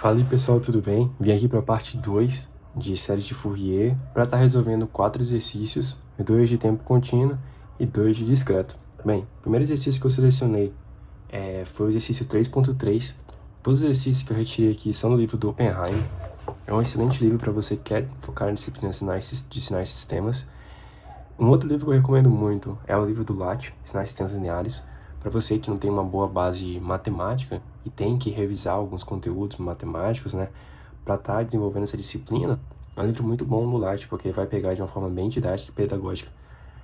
Fala aí pessoal, tudo bem? Vim aqui para a parte 2 de série de Fourier para estar resolvendo 4 exercícios, 2 de tempo contínuo e 2 de discreto. Bem, o primeiro exercício que eu selecionei foi o exercício 3.3. Todos os exercícios que eu retirei aqui são do livro do Oppenheim. É um excelente livro para você que quer focar em disciplinas de sinais e sistemas. Um outro livro que eu recomendo muito é o livro do Latte, Sinais e Sistemas Lineares, para você que não tem uma boa base matemática e tem que revisar alguns conteúdos matemáticos, né, para estar desenvolvendo essa disciplina. É um livro muito bom do Latte, porque ele vai pegar de uma forma bem didática e pedagógica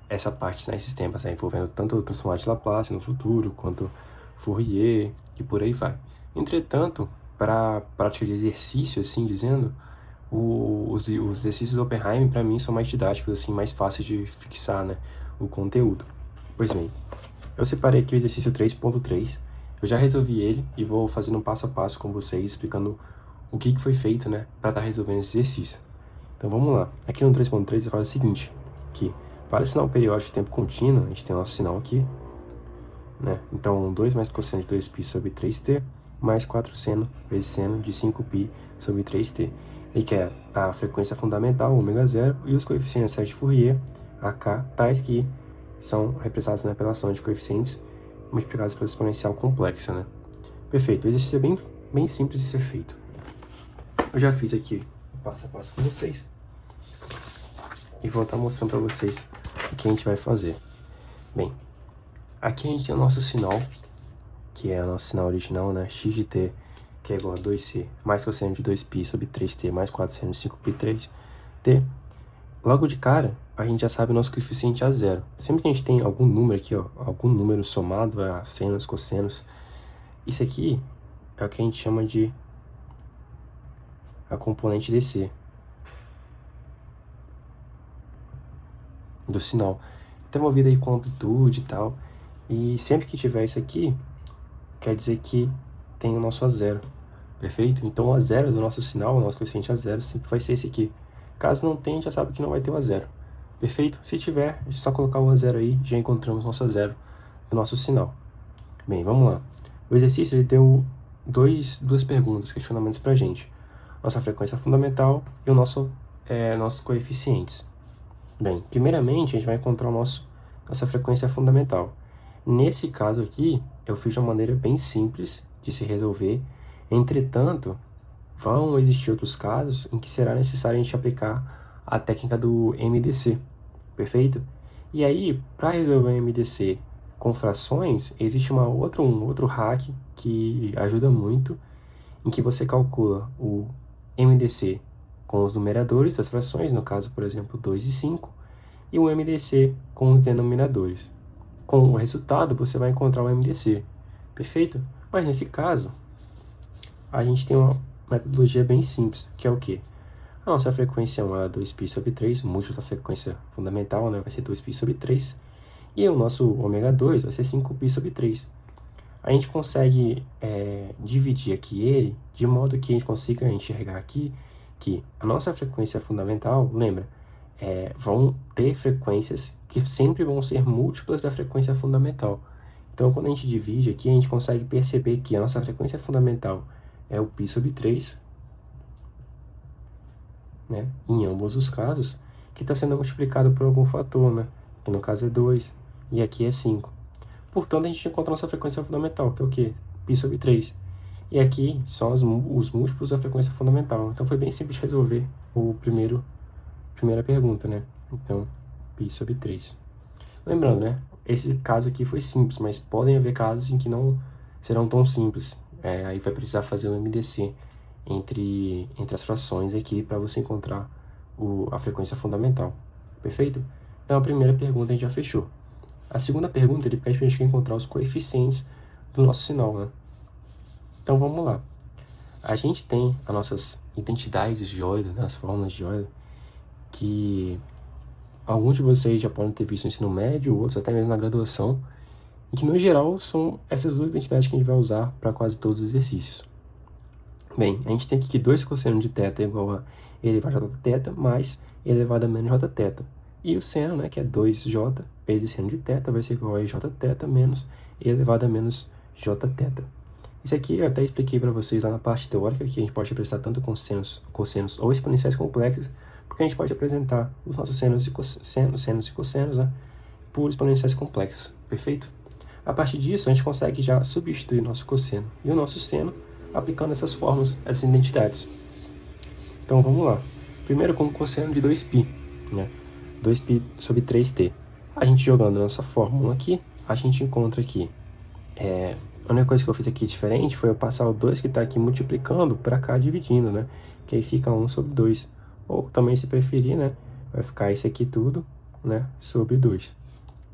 essa parte de sinais e sistemas, né, envolvendo tanto o transformador de Laplace no futuro, quanto Fourier e por aí vai. Entretanto, para a prática de exercício, assim dizendo, os exercícios do Oppenheim, para mim, são mais didáticos, assim, mais fáceis de fixar, né, o conteúdo. Pois bem, eu separei aqui o exercício 3.3, eu já resolvi ele e vou fazendo um passo a passo com vocês, explicando o que foi feito, né, para estar resolvendo esse exercício. Então vamos lá. Aqui no 3.3 eu falo o seguinte, que para o sinal periódico de tempo contínuo, a gente tem o nosso sinal aqui, né, então 2 mais cosseno de 2π sobre 3t, mais 4 seno vezes seno de 5π sobre 3t. Ele quer a frequência fundamental, ômega 0, e os coeficientes de Fourier, AK, tais que são representados na relação de coeficientes multiplicados pela exponencial complexa, né? Perfeito, o exercício é bem simples de ser feito. Eu já fiz aqui o passo a passo com vocês e vou estar mostrando para vocês o que a gente vai fazer. Bem, aqui a gente tem o nosso sinal, que é o nosso sinal original, né? X de t, que é igual a 2c mais cosseno de 2π sobre 3t mais 4 seno de 5π 3t. Logo de cara, a gente já sabe o nosso coeficiente a zero. Sempre que a gente tem algum número aqui, ó, algum número somado a senos, cossenos, isso aqui é o que a gente chama de a componente DC do sinal. Está envolvido aí com amplitude e tal. E sempre que tiver isso aqui, quer dizer que tem o nosso a zero. Perfeito? Então o a zero do nosso sinal, o nosso coeficiente a zero, sempre vai ser esse aqui. Caso não tenha, já sabe que não vai ter o a zero. Perfeito? Se tiver, é só colocar o a zero aí, já encontramos nosso a zero do nosso sinal. Bem, vamos lá. O exercício ele deu duas perguntas, questionamentos pra gente. Nossa frequência fundamental e o nossos coeficientes. Bem, primeiramente a gente vai encontrar nossa frequência fundamental. Nesse caso aqui, eu fiz de uma maneira bem simples de se resolver. Entretanto, vão existir outros casos em que será necessário a gente aplicar a técnica do MDC, perfeito? E aí, para resolver o MDC com frações, existe um outro hack que ajuda muito, em que você calcula o MDC com os numeradores das frações, no caso, por exemplo, 2 e 5, e o MDC com os denominadores. Com o resultado, você vai encontrar o MDC, perfeito? Mas nesse caso, a gente tem uma metodologia bem simples, que é o quê? A nossa frequência é 2π sobre 3, múltiplo da frequência fundamental, né, vai ser 2π sobre 3, e o nosso ômega 2 vai ser 5π sobre 3. A gente consegue dividir aqui ele, de modo que a gente consiga enxergar aqui que a nossa frequência fundamental, lembra, vão ter frequências que sempre vão ser múltiplas da frequência fundamental. Então, quando a gente divide aqui, a gente consegue perceber que a nossa frequência fundamental é o π sobre 3, né, em ambos os casos, que está sendo multiplicado por algum fator, né, que no caso é 2, e aqui é 5. Portanto, a gente encontra a nossa frequência fundamental, que é o quê? π sobre 3. E aqui são os múltiplos da frequência fundamental. Então, foi bem simples de resolver primeira pergunta, né? Então, π sobre 3. Lembrando, né? Esse caso aqui foi simples, mas podem haver casos em que não serão tão simples. Aí vai precisar fazer o MDC entre as frações aqui para você encontrar a frequência fundamental. Perfeito? Então, a primeira pergunta a gente já fechou. A segunda pergunta, ele pede para a gente encontrar os coeficientes do nosso sinal, né? Então, vamos lá. A gente tem as nossas identidades de Euler, né, as fórmulas de Euler, que alguns de vocês já podem ter visto no ensino médio, outros até mesmo na graduação, e que, no geral, são essas duas identidades que a gente vai usar para quase todos os exercícios. Bem, a gente tem aqui que 2 cosseno de θ é igual a e elevado a jθ mais e elevado a menos jθ. E o seno, né, que é 2j vezes seno de θ, vai ser igual a jθ menos e elevado a menos jθ. Isso aqui eu até expliquei para vocês lá na parte teórica, que a gente pode representar tanto cossenos ou exponenciais complexos, porque a gente pode apresentar os nossos senos e cossenos, né, por exponenciais complexos, perfeito? A partir disso, a gente consegue já substituir o nosso cosseno e o nosso seno aplicando essas formas, essas identidades. Então, vamos lá. Primeiro, como cosseno de 2π, né? 2π sobre 3t. A gente jogando a nossa fórmula aqui, a gente encontra aqui. A única coisa que eu fiz aqui diferente foi eu passar o 2 que está aqui multiplicando para cá dividindo, né? Que aí fica 1 sobre 2. Ou também, se preferir, né? Vai ficar isso aqui tudo, né? Sobre 2.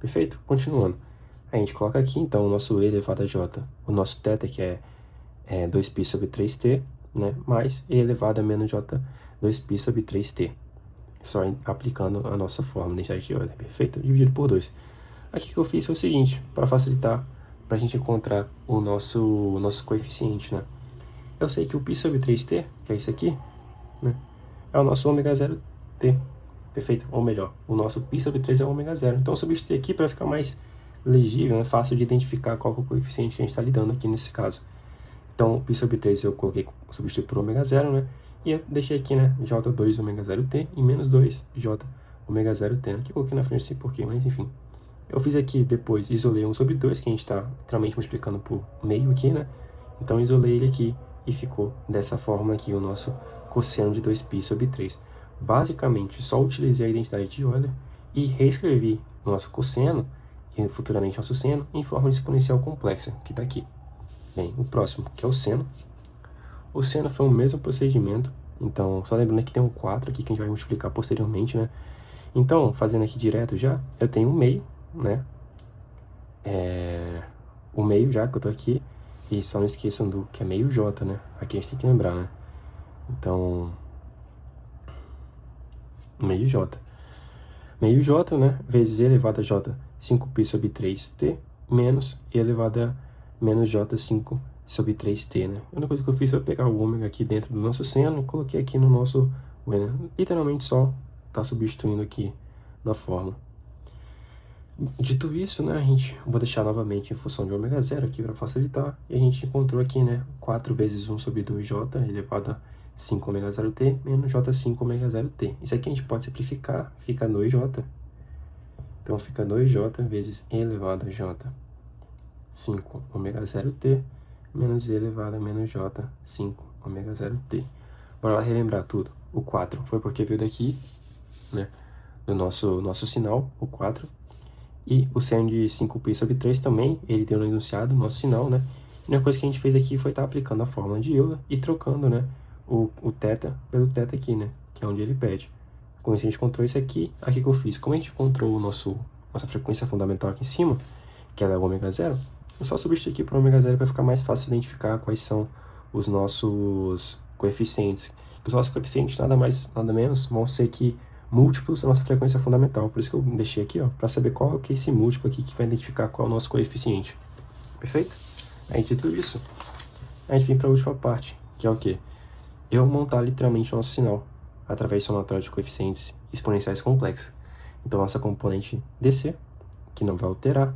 Perfeito? Continuando. A gente coloca aqui, então, o nosso e elevado a j, o nosso θ, que é 2π sobre 3t, né? Mais e elevado a menos j, 2π sobre 3t. Só aplicando a nossa fórmula, identidade de Euler, perfeito? Dividido por 2. Aqui que eu fiz foi o seguinte, para facilitar, para a gente encontrar o nosso coeficiente, né? Eu sei que o π sobre 3t, que é isso aqui, né? É o nosso ômega 0t, perfeito? Ou melhor, o nosso π sobre 3 é o ômega 0. Então, eu substituí aqui para ficar mais legível, né? Fácil de identificar qual é o coeficiente que a gente está lidando aqui nesse caso. Então, o π sobre 3 eu coloquei, substituí por ômega 0, né? E eu deixei aqui, né, J2 ômega 0t e menos 2J ômega 0t, né? Aqui eu coloquei na frente, não sei porquê, mas enfim. Eu fiz aqui, depois, isolei 1 sobre 2, que a gente está literalmente multiplicando por meio aqui, né? Então, isolei ele aqui e ficou dessa forma aqui o nosso cosseno de 2π sobre 3. Basicamente, só utilizei a identidade de Euler e reescrevi o nosso cosseno, e futuramente nosso seno, em forma de exponencial complexa, que está aqui. Bem, o próximo, que é o seno. O seno foi o mesmo procedimento, então, só lembrando que tem um 4 aqui que a gente vai multiplicar posteriormente, né? Então, fazendo aqui direto já, eu tenho um meio, né? O meio já que eu tô aqui, e só não esqueçam do que é meio j, né? Aqui a gente tem que lembrar, né? Então, meio j. Meio j, né? Vezes e elevado a j, 5π sobre 3t, menos e elevado a menos j, 5 sobre 3t, né? A única coisa que eu fiz foi pegar o ômega aqui dentro do nosso seno e coloquei aqui no nosso, né? Literalmente só tá substituindo aqui na fórmula. Dito isso, né, vou deixar novamente em função de ômega 0 aqui para facilitar, e a gente encontrou aqui, né, 4 vezes 1 sobre 2j elevado a 5 ômega 0t menos j5 ômega 0t. Isso aqui a gente pode simplificar, fica 2j. Então, fica 2j vezes e elevado a j 5 ômega 0t menos e elevado a menos j 5 ômega 0t. Bora lá relembrar tudo. O 4 foi porque veio daqui, né, do nosso sinal, o 4. E o seno de 5π sobre 3 também, ele deu no enunciado, nosso sinal, né? E a única coisa que a gente fez aqui foi estar aplicando a fórmula de Euler e trocando, né, o θ pelo θ aqui, né? Que é onde ele pede. Com isso a gente encontrou isso aqui. Aqui que eu fiz. Como a gente encontrou nossa frequência fundamental aqui em cima, que ela é o ômega 0, eu só substituir aqui para o ômega 0 para ficar mais fácil de identificar quais são os nossos coeficientes. Os nossos coeficientes nada mais, nada menos vão ser que múltiplos da nossa frequência fundamental. Por isso que eu deixei aqui, ó, para saber qual que é esse múltiplo aqui que vai identificar qual é o nosso coeficiente. Perfeito? Aí, dito isso, a gente vem para a última parte, que é o quê? Eu montar literalmente o nosso sinal através do somatório de coeficientes exponenciais complexos. Então, nossa componente DC, que não vai alterar.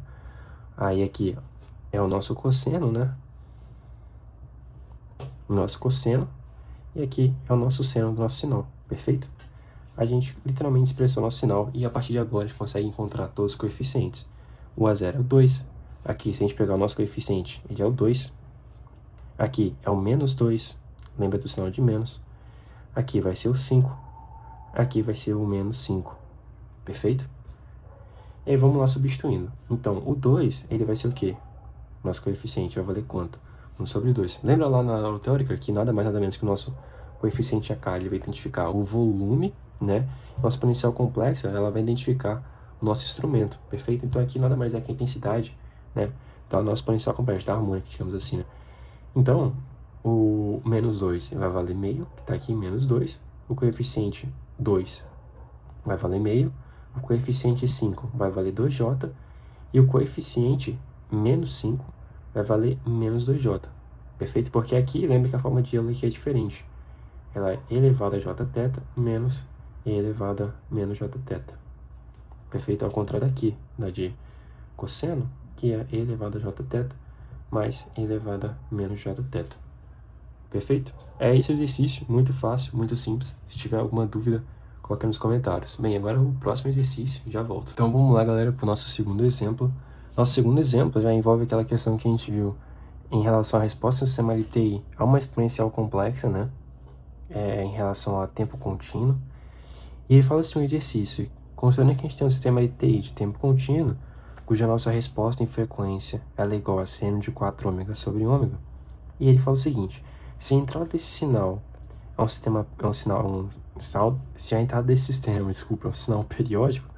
Aí aqui é o nosso cosseno, né? O nosso cosseno. E aqui é o nosso seno do nosso sinal. Perfeito? A gente literalmente expressou nosso sinal e a partir de agora a gente consegue encontrar todos os coeficientes. O A0 é o 2. Aqui, se a gente pegar o nosso coeficiente, ele é o 2. Aqui é o menos 2. Lembra do sinal de menos. Aqui vai ser o 5. Aqui vai ser o menos 5. Perfeito? E aí vamos lá substituindo. Então, o 2, ele vai ser o quê? Nosso coeficiente vai valer quanto? 1 sobre 2. Lembra lá na aula teórica que nada mais nada menos que o nosso coeficiente AK, ele vai identificar o volume, né? Nossa exponencial complexa, ela vai identificar o nosso instrumento, perfeito? Então aqui nada mais é que a intensidade, né, da nossa exponencial complexa, da harmônica, digamos assim, né? Então, o menos 2 vai valer meio, que está aqui, menos 2. O coeficiente 2 vai valer meio. O coeficiente 5 vai valer 2j. E o coeficiente menos 5 vai valer menos 2j. Perfeito? Porque aqui, lembra que a forma de Euler aqui é diferente. Ela é elevada a jθ menos e elevada a menos jθ. Perfeito? Ao contrário daqui, da de cosseno, que é elevada a jθ mais e elevado a menos jθ. Perfeito? É esse o exercício, muito fácil, muito simples. Se tiver alguma dúvida, coloque nos comentários. Bem, agora o próximo exercício, já volto. Então vamos lá, galera, para o nosso segundo exemplo. Nosso segundo exemplo já envolve aquela questão que a gente viu em relação à resposta do sistema LTI a uma exponencial complexa, né? Em relação a tempo contínuo. E ele fala assim, um exercício, considerando que a gente tem um sistema LTI de tempo contínuo, cuja nossa resposta em frequência ela é igual a seno de 4 ômega sobre ômega. E ele fala o seguinte, se a entrada desse sinal é um sinal, se a entrada desse sistema, desculpa, é um sinal periódico,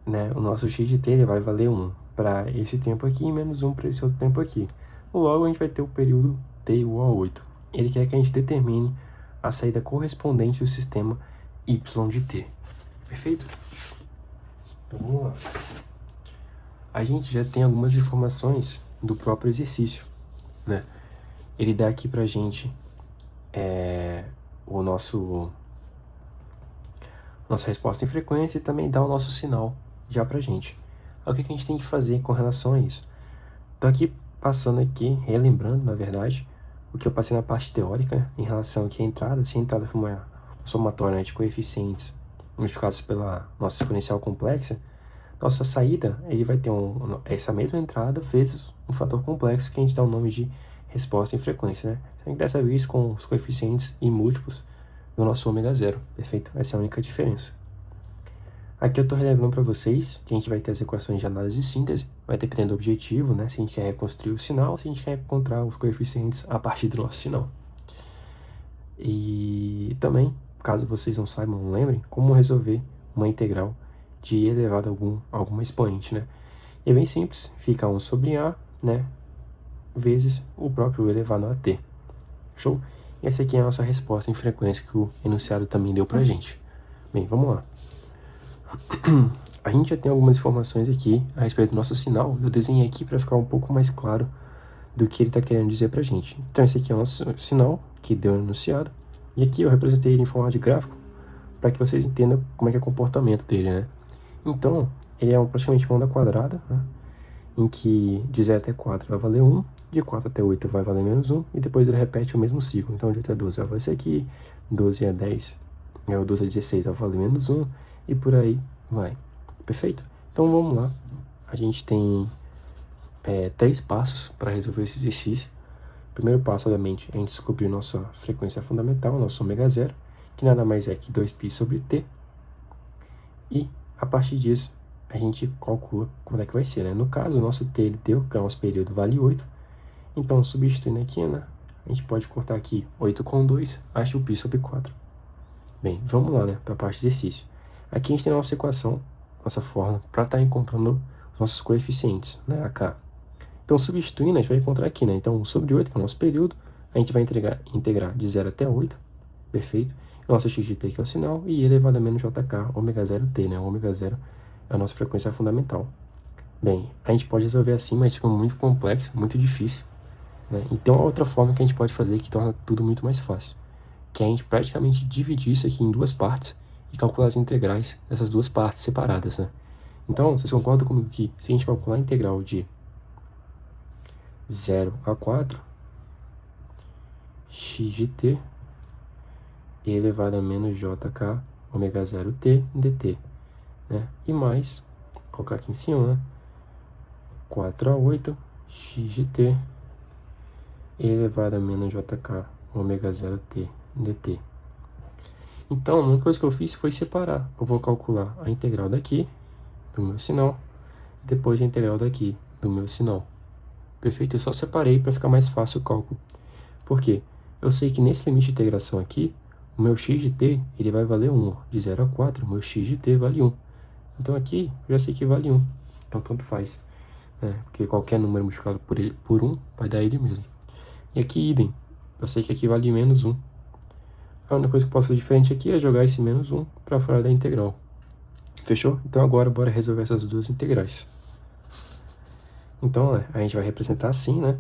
né, o nosso x de t ele vai valer 1 para esse tempo aqui e menos 1 para esse outro tempo aqui. Logo, a gente vai ter o período t igual a 8. Ele quer que a gente determine a saída correspondente do sistema y de t. Perfeito? Então, vamos lá. A gente já tem algumas informações do próprio exercício, né? Ele dá aqui pra gente nossa resposta em frequência e também dá o nosso sinal já pra gente. Aí, o que a gente tem que fazer com relação a isso? Tô aqui passando aqui, relembrando, na verdade, o que eu passei na parte teórica em relação aqui à entrada. Se a entrada for uma somatória, né, de coeficientes multiplicados pela nossa exponencial complexa, nossa saída ele vai ter essa mesma entrada vezes um fator complexo que a gente dá o nome de resposta em frequência, né? Só dessa vez com os coeficientes e múltiplos do nosso ômega zero, perfeito? Essa é a única diferença. Aqui eu estou relembrando para vocês que a gente vai ter as equações de análise e síntese, vai depender do objetivo, né? Se a gente quer reconstruir o sinal, se a gente quer encontrar os coeficientes a partir do nosso sinal. E também, caso vocês não saibam, não lembrem, como resolver uma integral de elevado a alguma expoente, né? E é bem simples, fica 1 sobre a, né, vezes o próprio elevado a t. Show? E essa aqui é a nossa resposta em frequência que o enunciado também deu pra gente. Bem, vamos lá. A gente já tem algumas informações aqui a respeito do nosso sinal. Eu desenhei aqui para ficar um pouco mais claro do que ele está querendo dizer pra gente. Então esse aqui é o nosso sinal que deu no enunciado. E aqui eu representei ele em forma de gráfico para que vocês entendam como é que é o comportamento dele, né? Então, ele é praticamente uma onda quadrada, né? Em que de 0 até 4 vai valer 1, de 4 até 8 vai valer menos 1, e depois ele repete o mesmo ciclo. Então, de 8 a 12 vai valer isso aqui, 12 a 10, o 12 a 16 vai valer menos 1, e por aí vai. Perfeito? Então, vamos lá. A gente tem 3 passos para resolver esse exercício. O primeiro passo, obviamente, é a gente descobrir nossa frequência fundamental, nosso ômega zero, que nada mais é que 2π sobre t. E, a partir disso, a gente calcula como é que vai ser, né? No caso, o nosso t ele deu, que o nosso período vale 8. Então, substituindo aqui, né? A gente pode cortar aqui 8 com 2, acha o π sobre 4. Bem, vamos lá, né? Para a parte de exercício. Aqui a gente tem a nossa equação, nossa fórmula, para estar encontrando os nossos coeficientes, né? AK. Então, substituindo, a gente vai encontrar aqui, né? Então, sobre 8, que é o nosso período, a gente vai integrar de 0 até 8, perfeito? Nosso x de t, que é o sinal, e elevado a menos jk, ômega 0t, né? O ômega 0 é a nossa frequência fundamental. Bem, a gente pode resolver assim, mas fica muito complexo, muito difícil, né? Então, outra forma que a gente pode fazer que torna tudo muito mais fácil, que é a gente praticamente dividir isso aqui em 2 partes e calcular as integrais dessas 2 partes separadas, né? Então, vocês concordam comigo que se a gente calcular a integral de 0 a 4, x de t elevado a menos jk, ômega 0t dt, né? E mais, vou colocar aqui em cima, né? 4 a 8, x de t elevado a menos jk, ômega 0t dt. Então, a única coisa que eu fiz foi separar. Eu vou calcular a integral daqui, do meu sinal, e depois a integral daqui, do meu sinal. Perfeito? Eu só separei para ficar mais fácil o cálculo. Por quê? Eu sei que nesse limite de integração aqui, o meu x de t ele vai valer 1. De 0 a 4, o meu x de t vale 1. Então aqui, eu já sei que vale 1. Então, tanto faz. Porque qualquer número multiplicado por 1 vai dar ele mesmo. E aqui, idem. Eu sei que aqui vale menos 1. A única coisa que eu posso fazer diferente aqui é jogar esse menos 1 para fora da integral. Fechou? Então agora bora resolver essas duas integrais. Então, a gente vai representar assim, né?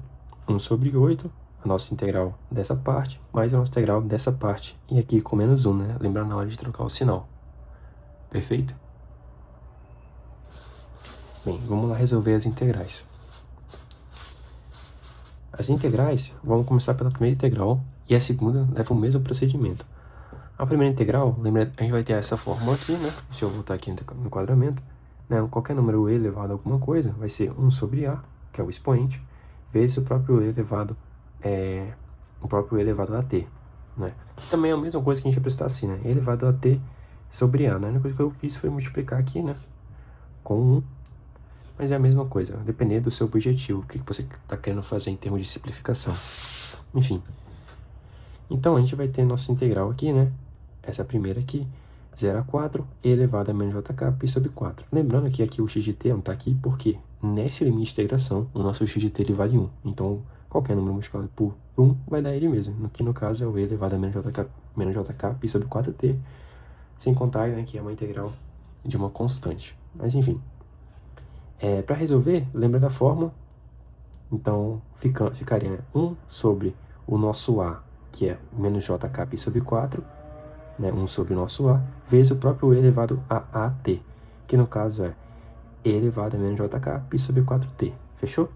1 sobre 8, a nossa integral dessa parte, mais a nossa integral dessa parte. E aqui com menos 1, né? Lembrar na hora de trocar o sinal. Perfeito? Bem, vamos lá resolver as integrais. As integrais, vamos começar pela primeira integral e a segunda leva o mesmo procedimento. A primeira integral, lembra, a gente vai ter essa fórmula aqui, né? Deixa eu voltar aqui no enquadramento. Né? Qualquer número e elevado a alguma coisa vai ser 1 sobre a, que é o expoente, vezes o próprio e elevado a t. Né? Que também é a mesma coisa que a gente vai prestar assim, né? E elevado a t sobre a. Né? A única coisa que eu fiz foi multiplicar aqui, né? Com 1. Mas é a mesma coisa, dependendo do seu objetivo, o que você está querendo fazer em termos de simplificação. Enfim. Então, a gente vai ter nossa integral aqui, né? Essa primeira aqui, 0 a 4, e elevado a menos jk, π sobre 4. Lembrando que aqui o x de t não está aqui, porque nesse limite de integração, o nosso x de t ele vale 1. Então, qualquer número multiplicado por 1 vai dar ele mesmo, que no caso é o e elevado a menos jk, π sobre 4t, sem contar, né, que é uma integral de uma constante. Mas, enfim. Para resolver, lembra da fórmula. Então, ficaria, né, 1 sobre o nosso a, que é menos jk π sobre 4, né, 1 sobre o nosso a, vezes o próprio e elevado a at, que no caso é e elevado a menos jk π sobre 4t. Fechou?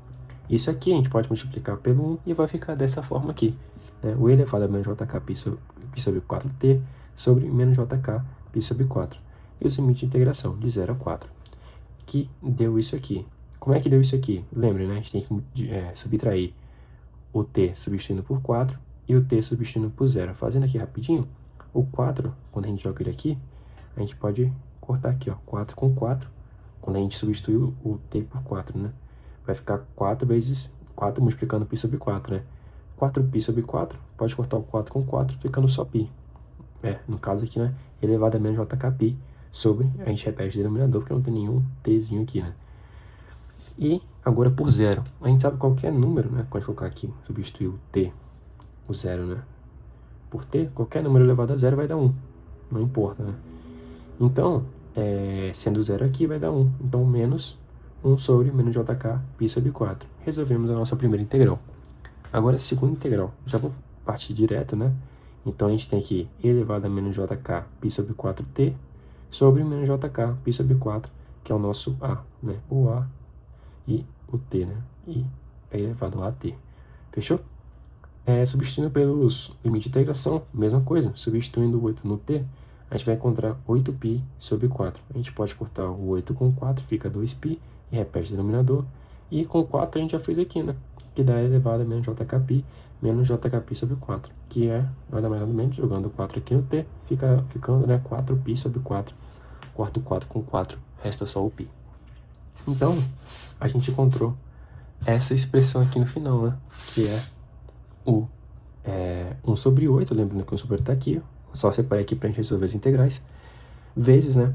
Isso aqui a gente pode multiplicar pelo 1 e vai ficar dessa forma aqui. Né, o e elevado a menos jk π sobre 4t sobre menos jk π sobre 4. E os limites de integração de 0 a 4. Que deu isso aqui. Como é que deu isso aqui? Lembra, né? A gente tem que subtrair o t substituindo por 4 e o t substituindo por 0. Fazendo aqui rapidinho, o 4, quando a gente joga ele aqui, a gente pode cortar aqui, ó, 4 com 4, quando a gente substituir o t por 4, né? Vai ficar 4 vezes 4 multiplicando π sobre 4, né? 4π sobre 4, pode cortar o 4 com 4, ficando só π. No caso aqui, né? Elevado a menos jkπ sobre, a gente repete o denominador, porque não tem nenhum tzinho aqui, né? E agora por 0. A gente sabe qualquer número, né? Pode colocar aqui, substituir o t, o 0, né? Por t, qualquer número elevado a 0 vai dar 1. Não importa, né? Então, sendo 0 aqui, vai dar 1. Então, menos 1 sobre menos jk π sobre 4. Resolvemos a nossa primeira integral. Agora, a segunda integral. Já vou partir direto, né? Então, a gente tem aqui e elevado a menos jk π sobre 4t sobre menos jk π sobre 4, que é o nosso a, né? O a e o t, né? E é elevado a t. Fechou? Substituindo pelos limites de integração, mesma coisa. Substituindo o 8 no t, a gente vai encontrar 8π sobre 4. A gente pode cortar o 8 com 4, fica 2π, e repete o denominador. E com 4 a gente já fez aqui, né? Que dá elevado a menos jkπ, menos jkπ sobre 4, que é, nada mais nada menos, jogando 4 aqui no t, ficando, né, 4π sobre 4. Corto 4 com 4, resta só o π. Então, a gente encontrou essa expressão aqui no final, né? Que é o 1 sobre 8, lembrando que o 1 sobre 8 está aqui, só separei aqui para a gente resolver as integrais, vezes, né,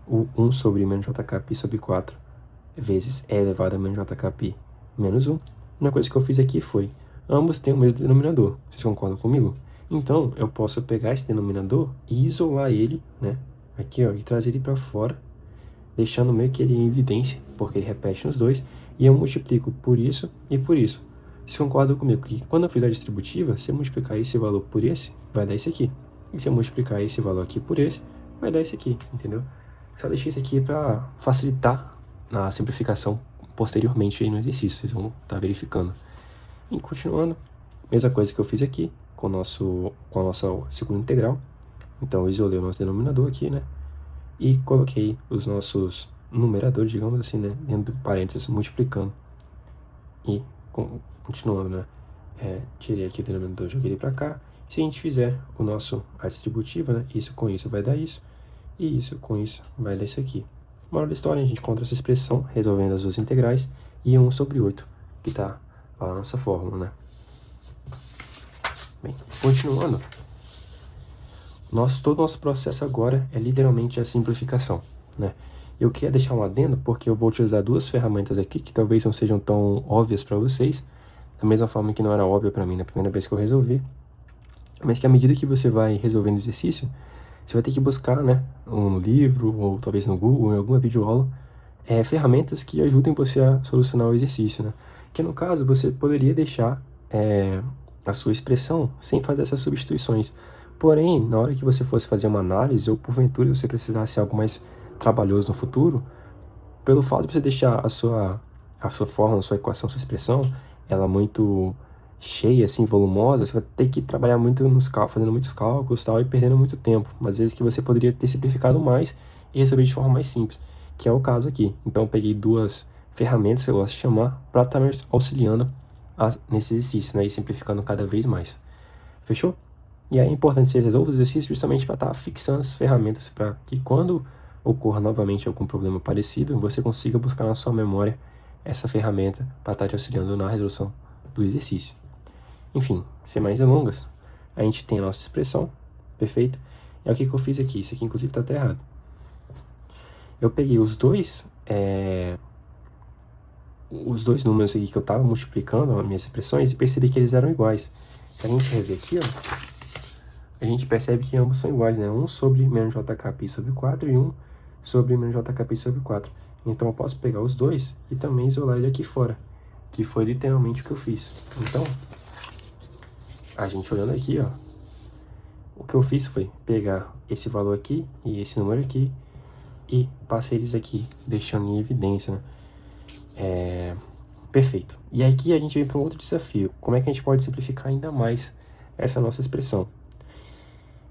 o 1 sobre menos jkπ sobre 4, vezes e elevado a menos jkπ menos 1. Uma coisa que eu fiz aqui foi, ambos têm o mesmo denominador, vocês concordam comigo? Então, eu posso pegar esse denominador e isolar ele, né, aqui, ó, e trazer ele para fora, deixando meio que ele em evidência, porque ele repete nos dois, e eu multiplico por isso e por isso. Vocês concordam comigo que quando eu fizer a distributiva, se eu multiplicar esse valor por esse, vai dar esse aqui. E se eu multiplicar esse valor aqui por esse, vai dar esse aqui, entendeu? Só deixei isso aqui para facilitar a simplificação posteriormente aí no exercício, vocês vão estar verificando. E continuando, mesma coisa que eu fiz aqui com a nossa segunda integral. Então eu isolei o nosso denominador aqui, né? E coloquei os nossos numeradores, digamos assim, né? Dentro do parênteses, multiplicando. E continuando, né? Tirei aqui o denominador, joguei ele para cá. Se a gente fizer a distributiva, né? Isso com isso vai dar isso. E isso com isso vai dar isso aqui. Moral da história, a gente encontra essa expressão resolvendo as duas integrais e 1 sobre 8, que está lá na nossa fórmula, né? Bem, continuando, todo o nosso processo agora é literalmente a simplificação, né? Eu queria deixar um adendo porque eu vou utilizar duas ferramentas aqui que talvez não sejam tão óbvias para vocês, da mesma forma que não era óbvia para mim na primeira vez que eu resolvi, mas que à medida que você vai resolvendo o exercício, você vai ter que buscar, né, no livro ou talvez no Google, em alguma videoaula, ferramentas que ajudem você a solucionar o exercício, né? Que no caso você poderia deixar a sua expressão sem fazer essas substituições. Porém, na hora que você fosse fazer uma análise ou porventura você precisasse de algo mais trabalhoso no futuro, pelo fato de você deixar a sua fórmula, a sua equação, a sua expressão ela muito cheia, assim, volumosa, você vai ter que trabalhar muito nos cálculos, fazendo muitos cálculos e tal, e perdendo muito tempo. Às vezes que você poderia ter simplificado mais e resolver de forma mais simples, que é o caso aqui. Então eu peguei duas ferramentas que eu gosto de chamar para estar me auxiliando nesse exercício, né, e simplificando cada vez mais. Fechou? E é importante você resolver os exercícios justamente para estar fixando essas ferramentas para que quando ocorra novamente algum problema parecido, você consiga buscar na sua memória essa ferramenta para estar te auxiliando na resolução do exercício. Enfim, sem mais delongas, a gente tem a nossa expressão, perfeito? É o que eu fiz aqui, isso aqui inclusive está até errado. Eu peguei os dois números aqui que eu estava multiplicando as minhas expressões e percebi que eles eram iguais. Se a gente rever aqui, ó, a gente percebe que ambos são iguais, né? 1 sobre menos jkpi sobre 4 e 1 sobre menos jkpi sobre 4. Então eu posso pegar os dois e também isolar ele aqui fora, que foi literalmente o que eu fiz. Então, a gente olhando aqui, ó, o que eu fiz foi pegar esse valor aqui e esse número aqui e passei eles aqui, deixando em evidência, né? Perfeito. E aqui a gente vem para um outro desafio. Como é que a gente pode simplificar ainda mais essa nossa expressão?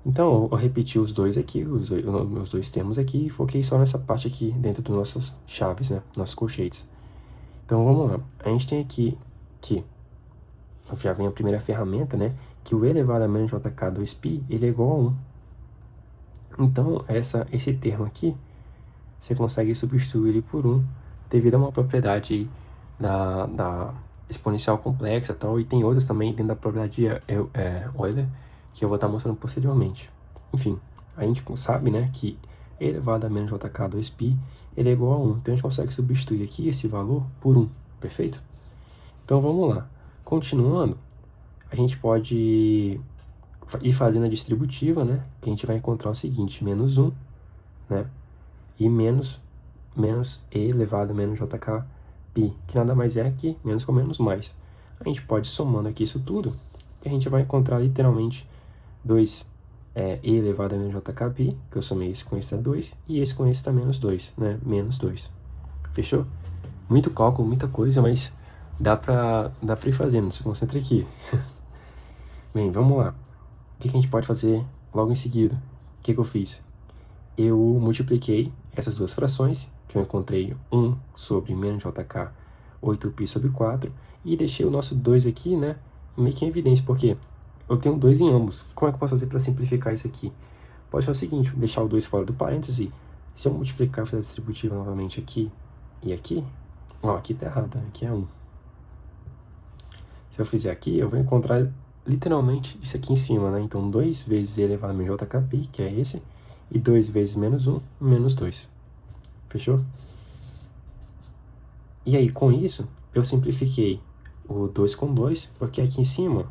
Então, eu repeti os dois aqui, os meus dois termos aqui, e foquei só nessa parte aqui dentro dos nossos chaves, né? Nossos colchetes. Então, vamos lá. A gente tem aqui que já vem a primeira ferramenta, né? Que o elevado a menos jk2π, ele é igual a 1. Então, esse termo aqui, você consegue substituir ele por 1, devido a uma propriedade aí da exponencial complexa e tal, e tem outras também dentro da propriedade Euler, que eu vou estar mostrando posteriormente. Enfim, a gente sabe, né, que elevado a menos jk2π, ele é igual a 1. Então, a gente consegue substituir aqui esse valor por 1, perfeito? Então, vamos lá. Continuando, a gente pode ir fazendo a distributiva, né, que a gente vai encontrar o seguinte, menos 1, né, e menos e elevado a menos jkπ, que nada mais é que menos com menos mais. A gente pode somando aqui isso tudo, e a gente vai encontrar literalmente 2 e elevado a menos jkπ, que eu somei esse com esse é 2, e esse com esse tá menos 2, né? Menos 2. Fechou? Muito cálculo, muita coisa, mas dá pra ir fazendo, se concentra aqui. Bem, vamos lá. O que a gente pode fazer logo em seguida? O que eu fiz? Eu multipliquei essas duas frações, que eu encontrei 1 sobre menos jk 8π sobre 4, e deixei o nosso 2 aqui, né, meio que em evidência, porque eu tenho 2 em ambos. Como é que eu posso fazer para simplificar isso aqui? Pode ser o seguinte, deixar o 2 fora do parêntese. Se eu multiplicar e fazer a distributiva novamente aqui e aqui, ó, aqui tá errado, aqui é 1. Se eu fizer aqui, eu vou encontrar literalmente isso aqui em cima, né? Então, 2 vezes e elevado a menos jkπ, que é esse, e 2 vezes menos 1, menos 2. Fechou? E aí, com isso, eu simplifiquei o 2 com 2, porque aqui em cima,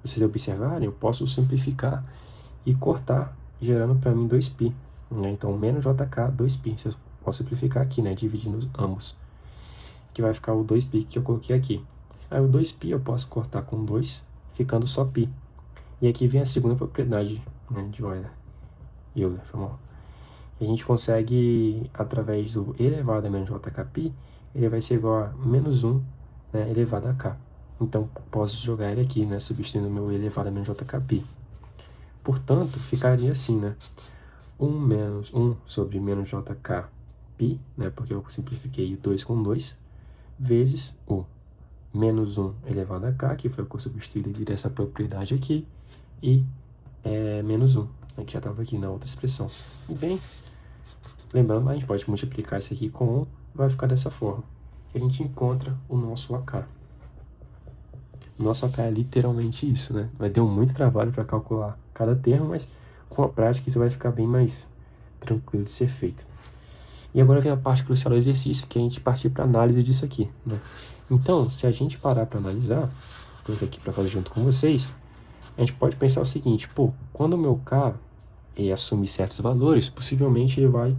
se vocês observarem, eu posso simplificar e cortar, gerando para mim 2π. Né? Então, menos jk 2π. Eu posso simplificar aqui, né? Dividindo ambos. Que vai ficar o 2π que eu coloquei aqui. Aí o 2π eu posso cortar com 2, ficando só π. E aqui vem a segunda propriedade, né, de Euler. Foi mal. E a gente consegue, através do elevado a menos jkπ, ele vai ser igual a menos 1, né, elevado a k. Então, posso jogar ele aqui, né, substituindo o meu elevado a menos jkπ. Portanto, ficaria assim, né, 1 sobre menos jkπ, né, porque eu simplifiquei o 2 com 2, vezes o menos 1 elevado a k, que foi o que eu substituí devido a essa propriedade aqui, e menos 1, né, que já estava aqui na outra expressão. E bem, lembrando, a gente pode multiplicar isso aqui com 1, vai ficar dessa forma. E a gente encontra o nosso AK. O nosso AK é literalmente isso, né? Vai ter muito trabalho para calcular cada termo, mas com a prática isso vai ficar bem mais tranquilo de ser feito. E agora vem a parte crucial do exercício, que é a gente partir para análise disso aqui, né? Então, se a gente parar para analisar, estou aqui para fazer junto com vocês, a gente pode pensar o seguinte, pô, quando o meu K assumir certos valores, possivelmente ele vai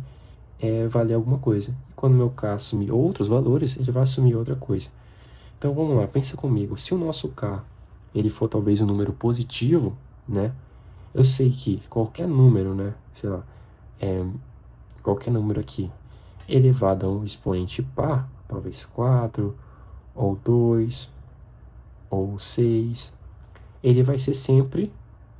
valer alguma coisa. E quando o meu K assumir outros valores, ele vai assumir outra coisa. Então vamos lá, pensa comigo, se o nosso K ele for talvez um número positivo, né? Eu sei que qualquer número, né? Sei lá, qualquer número aqui elevado a um expoente par, talvez 4 ou 2, ou 6, ele vai ser sempre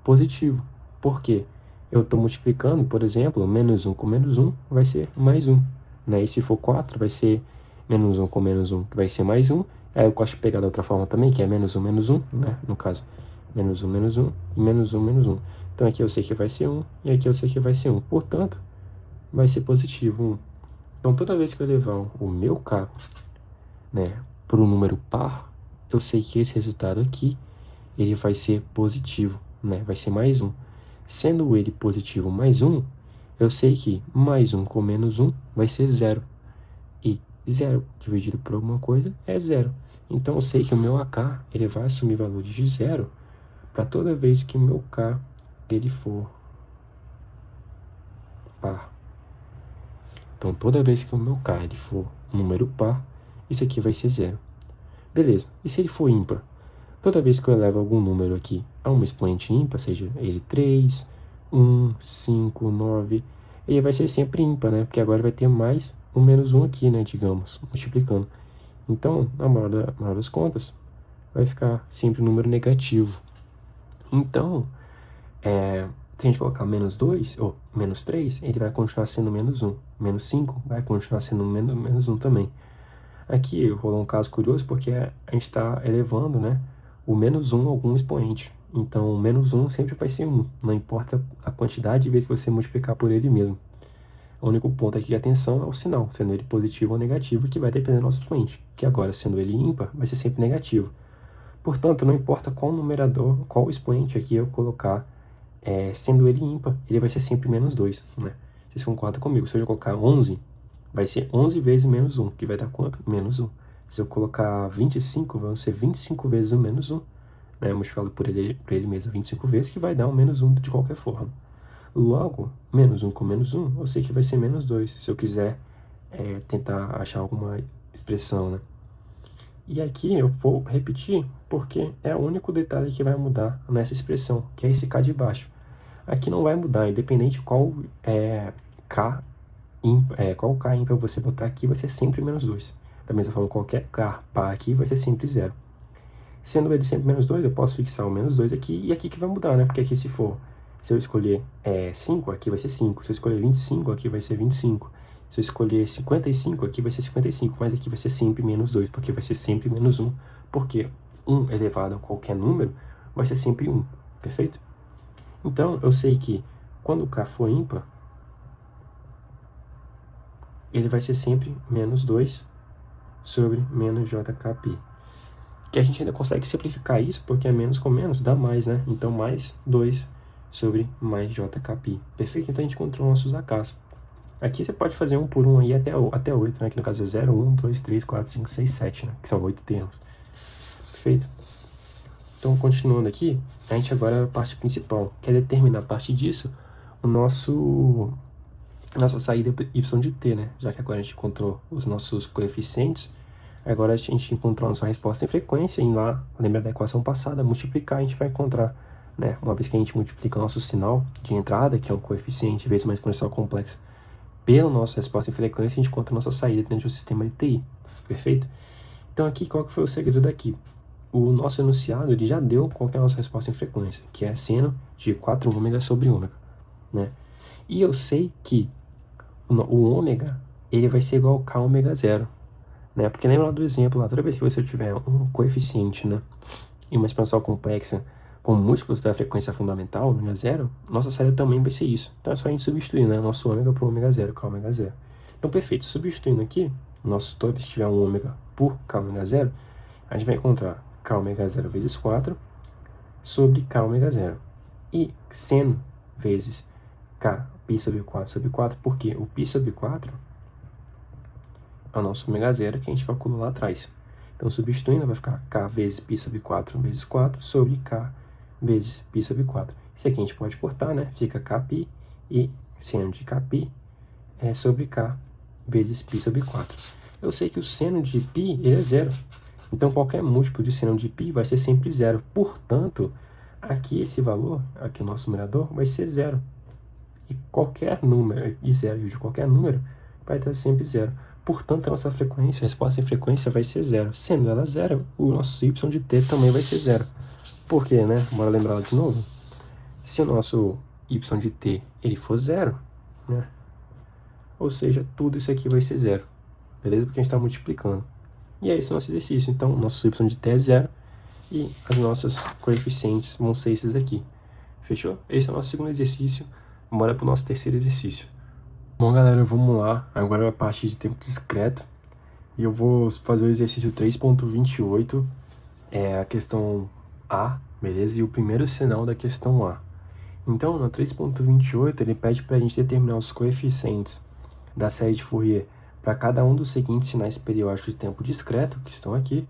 positivo. Por quê? Eu estou multiplicando, por exemplo, menos 1 com menos 1 vai ser mais 1. Né? E se for 4, vai ser menos 1 com menos 1, que vai ser mais 1. Aí eu gosto de pegar da outra forma também, que é menos 1, né? No caso, menos 1 e menos 1, menos 1. Então aqui eu sei que vai ser 1 e aqui eu sei que vai ser 1. Portanto, vai ser positivo 1. Então toda vez que eu levar o meu k, né, para um número par, eu sei que esse resultado aqui ele vai ser positivo, né? Vai ser mais 1. Sendo ele positivo mais 1, eu sei que mais 1 com menos 1 vai ser 0. E 0 dividido por alguma coisa é 0. Então eu sei que o meu AK ele vai assumir valores de 0 para toda vez que o meu K ele for par. Então toda vez que o meu K ele for um número par, isso aqui vai ser 0. Beleza, e se ele for ímpar? Toda vez que eu elevo algum número aqui a um expoente ímpar, seja ele 3, 1, 5, 9, ele vai ser sempre ímpar, né? Porque agora vai ter mais um menos 1 aqui, né? Digamos, multiplicando. Então, na maior das contas, vai ficar sempre um número negativo. Então, se a gente colocar menos 2 ou menos 3, ele vai continuar sendo menos 1. Menos 5 vai continuar sendo menos 1 também. Aqui rolou um caso curioso porque a gente está elevando, né, o menos 1 a algum expoente. Então, o menos 1 sempre vai ser 1, não importa a quantidade de vezes que você multiplicar por ele mesmo. O único ponto aqui de atenção é o sinal, sendo ele positivo ou negativo, que vai depender do nosso expoente, que agora, sendo ele ímpar, vai ser sempre negativo. Portanto, não importa qual numerador, qual expoente aqui eu colocar, sendo ele ímpar, ele vai ser sempre menos 2, né? Vocês concordam comigo? Se eu colocar 11, vai ser 11 vezes menos 1, que vai dar quanto? Menos 1. Se eu colocar 25, vão ser 25 vezes o menos 1, né? Multiplicado por ele mesmo 25 vezes, que vai dar um menos 1 de qualquer forma. Logo, menos 1 com menos 1, eu sei que vai ser menos 2, se eu quiser tentar achar alguma expressão, né? E aqui eu vou repetir, porque é o único detalhe que vai mudar nessa expressão, que é esse k de baixo. Aqui não vai mudar, independente de qual k ímpar você botar aqui, vai ser sempre menos 2. Da mesma forma, qualquer k par aqui vai ser sempre 0. Sendo ele sempre menos 2, eu posso fixar o menos 2 aqui, e aqui que vai mudar, né? Porque aqui se eu escolher 5, aqui vai ser 5. Se eu escolher 25, aqui vai ser 25. Se eu escolher 55, aqui vai ser 55, mas aqui vai ser sempre menos 2, porque vai ser sempre menos 1, porque 1 elevado a qualquer número vai ser sempre 1, perfeito? Então, eu sei que quando o k for ímpar, ele vai ser sempre menos 2 sobre menos jkπ. Que a gente ainda consegue simplificar isso, porque é menos com menos dá mais, né? Então, mais 2 sobre mais jkπ. Perfeito? Então, a gente encontrou nossos AKs. Aqui você pode fazer um por um aí até 8, né? Que no caso é 0, 1, 2, 3, 4, 5, 6, 7, né? Que são 8 termos. Perfeito? Então, continuando aqui, a gente agora é a parte principal, que é determinar a partir disso nossa saída y de t, né? Já que agora a gente encontrou os nossos coeficientes, agora a gente encontrou a nossa resposta em frequência, e lá, lembra da equação passada, multiplicar, a gente vai encontrar, né? Uma vez que a gente multiplica o nosso sinal de entrada, que é um coeficiente vezes uma exponencial complexa, pela nossa resposta em frequência, a gente encontra a nossa saída dentro do sistema de TI, perfeito? Então aqui, qual que foi o segredo daqui? O nosso enunciado, ele já deu qual que é a nossa resposta em frequência, que é seno de 4 ômega sobre ômega, né? E eu sei que o ômega, ele vai ser igual a k ômega 0, né? Porque lembra lá do exemplo, lá, toda vez que você tiver um coeficiente, né, e uma exponencial complexa com múltiplos da frequência fundamental, ômega 0, nossa saída também vai ser isso. Então é só a gente substituir, né, nosso ômega por ômega 0, k ômega 0. Então, perfeito, substituindo aqui, toda vez que tiver um ômega por k ômega 0, a gente vai encontrar k ômega 0 vezes 4 sobre k ômega 0. E seno vezes k π sobre 4, porque o π sobre 4 é o nosso ômega 0 que a gente calculou lá atrás. Então, substituindo, vai ficar k vezes π sobre 4 vezes 4 sobre k vezes π sobre 4. Isso aqui a gente pode cortar, né? Fica kπ e seno de kπ é sobre k vezes π sobre 4. Eu sei que o seno de π ele é 0. Então, qualquer múltiplo de seno de π vai ser sempre 0. Portanto, aqui esse valor, aqui o nosso numerador, vai ser 0. E qualquer número, e 0 de qualquer número, vai estar sempre 0. portanto, a nossa frequência, a resposta em frequência vai ser zero. Sendo ela zero, o nosso y de t também vai ser zero. Por quê, né? Bora lembrar ela de novo. Se o nosso y de t ele for zero, né? Ou seja, tudo isso aqui vai ser zero. Beleza? Porque a gente está multiplicando. E é esse o nosso exercício. Então, o nosso y de t é zero e as nossas coeficientes vão ser esses aqui. Fechou? Esse é o nosso segundo exercício. Bora para o nosso terceiro exercício. Bom, galera, vamos lá. Agora é a parte de tempo discreto. E eu vou fazer o exercício 3.28, a questão A, beleza? E o primeiro sinal da questão A. Então, no 3.28, ele pede para a gente determinar os coeficientes da série de Fourier para cada um dos seguintes sinais periódicos de tempo discreto, que estão aqui,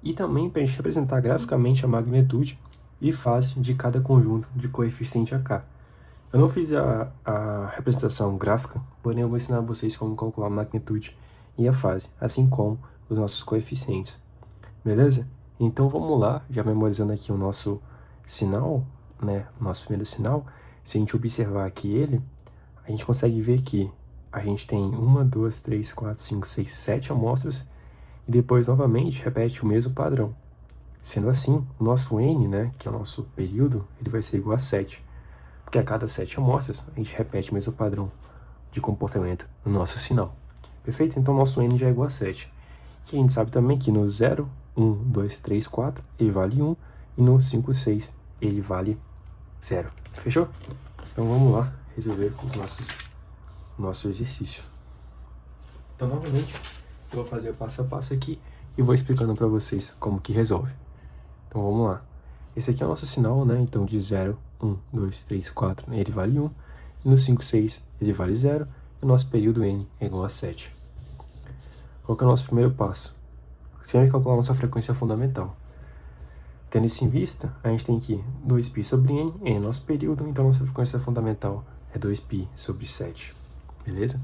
e também para a gente representar graficamente a magnitude e fase de cada conjunto de coeficiente AK. Eu não fiz a representação gráfica, porém eu vou ensinar vocês como calcular a magnitude e a fase, assim como os nossos coeficientes. Beleza? Então vamos lá, já memorizando aqui o nosso sinal, né? O nosso primeiro sinal. Se a gente observar aqui ele, a gente consegue ver que a gente tem 1, 2, 3, 4, 5, 6, 7 amostras e depois novamente repete o mesmo padrão. Sendo assim, o nosso n, né, que é o nosso período, ele vai ser igual a 7. Porque a cada 7 amostras, a gente repete o mesmo padrão de comportamento no nosso sinal. Perfeito? Então, nosso n já é igual a 7. E a gente sabe também que no 0, 1, 2, 3, 4, ele vale 1. E no 5, 6, ele vale 0. Fechou? Então, vamos lá resolver o nosso exercício. Então, novamente, eu vou fazer o passo a passo aqui e vou explicando para vocês como que resolve. Então, vamos lá. Esse aqui é o nosso sinal, né? Então, de 0, 1, 2, 3, 4, ele vale 1. E no 5, 6, ele vale 0. E o nosso período n é igual a 7. Qual que é o nosso primeiro passo? Sempre calcular a nossa frequência fundamental. Tendo isso em vista, a gente tem que 2π sobre n é nosso período, então nossa frequência fundamental é 2π sobre 7. Beleza?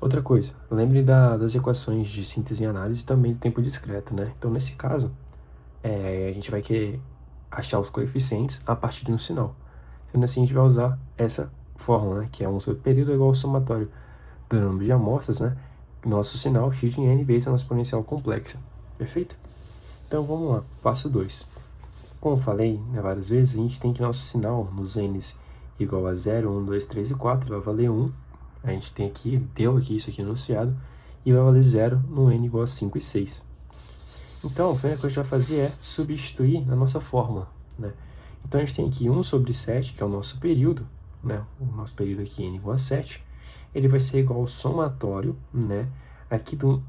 Outra coisa, lembre das equações de síntese e análise também do tempo discreto, né? Então, nesse caso, a gente vai querer achar os coeficientes a partir de um sinal. Sendo assim, a gente vai usar essa fórmula, né? Que é 1 sobre período igual ao somatório do número de amostras, né? Nosso sinal x de n vezes a nossa exponencial complexa. Perfeito? Então, vamos lá. Passo 2. Como eu falei, né, várias vezes, a gente tem que nosso sinal nos n's igual a 0, 1, 2, 3 e 4 vai valer 1. A gente tem aqui, deu aqui isso aqui enunciado, e vai valer 0 no n igual a 5 e 6. Então, a primeira coisa que a gente vai fazer é substituir na nossa fórmula, né? Então, a gente tem aqui 1 sobre 7, que é o nosso período, né? O nosso período aqui, n igual a 7, ele vai ser igual ao somatório, né? Aqui do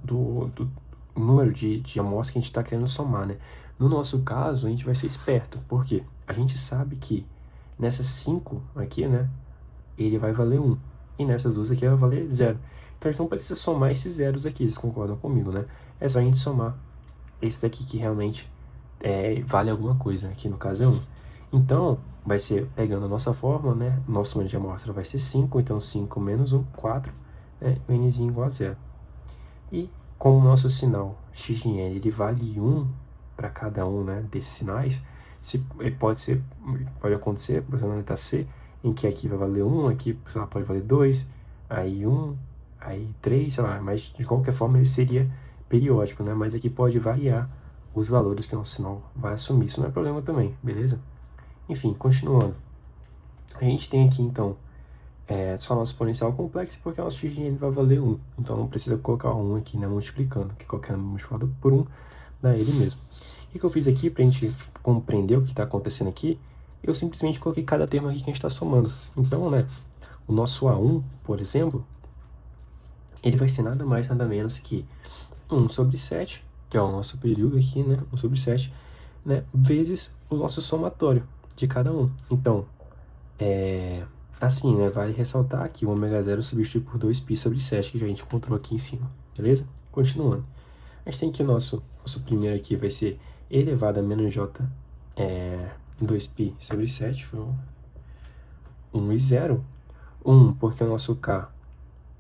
número de amostras que a gente está querendo somar, né? No nosso caso, a gente vai ser esperto, porque a gente sabe que nessas 5 aqui, né? Ele vai valer 1, e nessas duas aqui vai valer 0. Então, a gente não precisa somar esses zeros aqui, vocês concordam comigo, né? É só a gente somar esse daqui que realmente vale alguma coisa, aqui no caso é 1. Então, vai ser, pegando a nossa fórmula, né? Nosso número de amostra vai ser 5, então 5 menos 1, 4, né? O nzinho igual a 0. E como o nosso sinal x de n, ele vale 1 para cada um, né, desses sinais, pode acontecer, por exemplo, na letra C, em que aqui vai valer 1, aqui, sei lá, pode valer 2, aí 1, aí 3, sei lá, mas de qualquer forma ele seria periódico, né? Mas aqui pode variar os valores que o nosso sinal vai assumir, isso não é problema também, beleza? Enfim, continuando. A gente tem aqui, então, só nosso exponencial complexo, porque o nosso x de n vai valer 1. Então, não precisa colocar 1 aqui, né, multiplicando, que qualquer número multiplicado por 1 dá ele mesmo. O que eu fiz aqui, para a gente compreender o que está acontecendo aqui, eu simplesmente coloquei cada termo aqui que a gente está somando. Então, né, o nosso A1, por exemplo, ele vai ser nada mais, nada menos que 1 sobre 7, que é o nosso período aqui, né, 1 sobre 7, né, vezes o nosso somatório de cada um. Então, assim, né, vale ressaltar que o ômega 0 substitui por 2π sobre 7, que já a gente encontrou aqui em cima, beleza? Continuando. A gente tem que o nosso primeiro aqui vai ser elevado a menos j 2π sobre 7, foi 1 e 0. 1, porque o nosso k,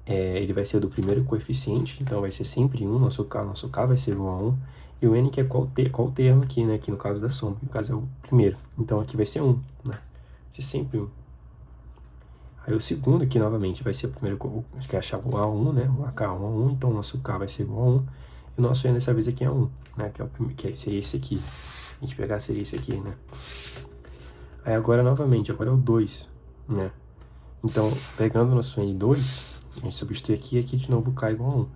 ele vai ser do primeiro coeficiente, então vai ser sempre 1, nosso k vai ser igual a 1. E o n que é qual termo aqui, né, aqui no caso da soma, no caso é o primeiro. Então aqui vai ser 1, né? Vai ser sempre 1. Aí o segundo aqui, novamente, vai ser o primeiro que achar o A1, né? O AK 1 a 1, então o nosso K vai ser igual a 1. E o nosso N dessa vez aqui é 1, né? Que, é o primeiro, que seria esse aqui. A gente pegar seria esse aqui, né? Aí agora, novamente, agora é o 2, né? Então, pegando o nosso N2, a gente substitui aqui e aqui de novo o K igual a 1.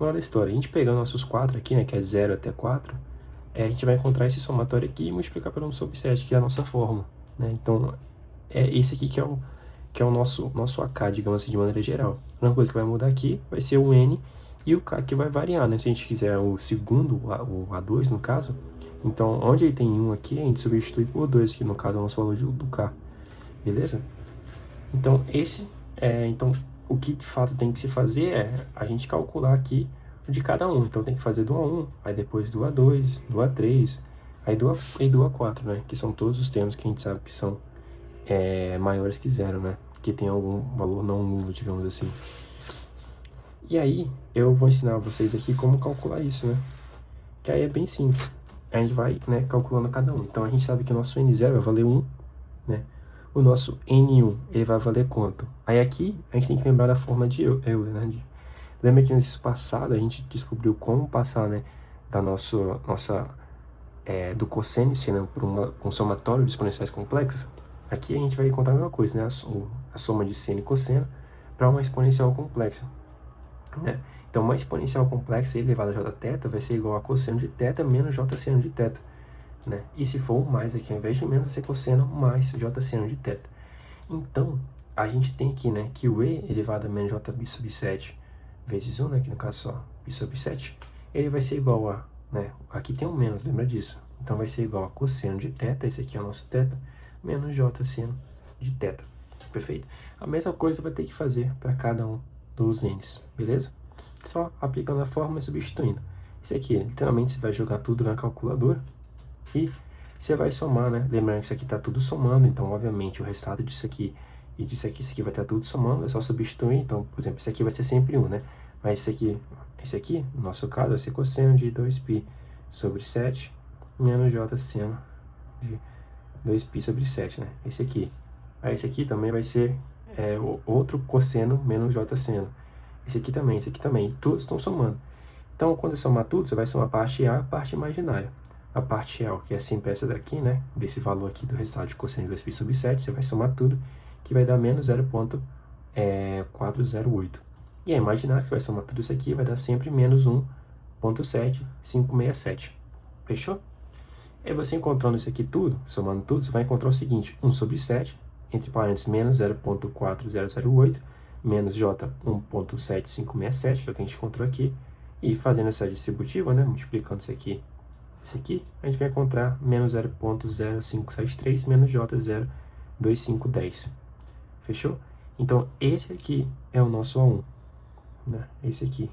Moral da história, a gente pegando nossos 4 aqui, né? Que é 0 até 4, a gente vai encontrar esse somatório aqui e multiplicar pelo 1 sobre 7, que é a nossa fórmula, né? Então, é esse aqui que é o nosso AK, digamos assim, de maneira geral. A única coisa que vai mudar aqui vai ser o N e o K, que vai variar, né? Se a gente quiser o segundo, o A2, no caso, então, onde ele tem 1 aqui, a gente substitui por 2, que no caso é o nosso valor do K, beleza? Então, então, o que de fato tem que se fazer é a gente calcular aqui de cada um. Então, tem que fazer do A1, aí depois do A2, do A3, aí do A4, né? Que são todos os termos que a gente sabe que são maiores que 0, né? Que tem algum valor não nulo, digamos assim. E aí, eu vou ensinar vocês aqui como calcular isso, né? Que aí é bem simples. A gente vai, né, calculando cada um. Então, a gente sabe que o nosso N0 vai valer 1, né? O nosso N1, ele vai valer quanto? Aí aqui, a gente tem que lembrar da forma de Euler, né? Lembra que no exercício passado a gente descobriu como passar, né, da do cossênice, né, por um somatório de exponenciais complexas? Aqui a gente vai encontrar a mesma coisa, né? A soma de seno e cosseno para uma exponencial complexa, né? Então, uma exponencial complexa elevada a jθ vai ser igual a cosseno de θ menos j seno de θ, né? E se for mais aqui, ao invés de menos, vai ser cosseno mais j seno de θ. Então, a gente tem aqui, né, que o e elevado a menos j bis sobre 7 vezes 1, né, que no caso só bis sobre 7, ele vai ser igual a, né, aqui tem um menos, lembra disso? Então, vai ser igual a cosseno de θ, esse aqui é o nosso θ, menos j seno de θ. Perfeito? A mesma coisa vai ter que fazer para cada um dos n's, beleza? Só aplicando a fórmula e substituindo. Isso aqui, literalmente, você vai jogar tudo na calculadora e você vai somar, né? Lembrando que isso aqui está tudo somando, então, obviamente, o resultado disso aqui e disso aqui, isso aqui vai estar tudo somando, é só substituir. Então, por exemplo, isso aqui vai ser sempre 1, né? Mas esse aqui, no nosso caso, vai ser cosseno de 2π sobre 7 menos j seno de 2π sobre 7, né? Esse aqui. Aí esse aqui também vai ser outro cosseno menos j seno. Esse aqui também, todos estão somando. Então, quando você somar tudo, você vai somar a parte A e a parte imaginária. A parte real, que é sempre essa daqui, né? Desse valor aqui do resultado de cosseno de 2π sobre 7, você vai somar tudo, que vai dar menos 0,408. E a imaginária, que vai somar tudo isso aqui, vai dar sempre menos 1,7567. Fechou? Aí você encontrando isso aqui tudo, somando tudo, você vai encontrar o seguinte: 1 sobre 7, entre parênteses, menos 0,4008, menos j 1,7567, que é o que a gente encontrou aqui, e fazendo essa distributiva, né, multiplicando isso aqui, a gente vai encontrar menos 0,0573, menos j 0,2510. Fechou? Então, esse aqui é o nosso A1, né? Esse aqui